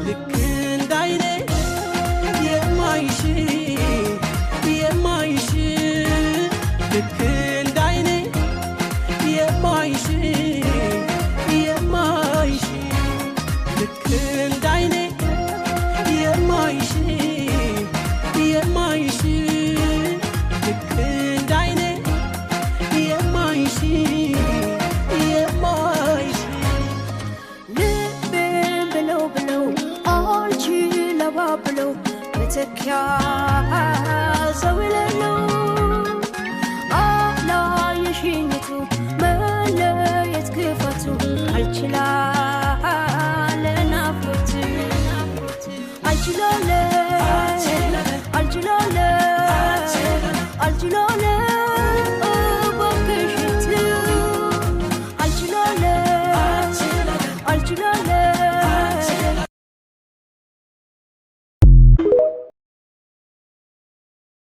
ልክ እንዳይኔ የማይሽ ልክ እንዳይኔ የማይሽ ልክ እንዳይኔ የማይሽ ልክ እንዳይኔ የማይሽ ልቤን ብለው አልችለዋ ብለው መተኪያ ሰው የሌለው አላየሽኝቱ መለየት ክፋቱ አልችላለ ናፍቆት አልችላለ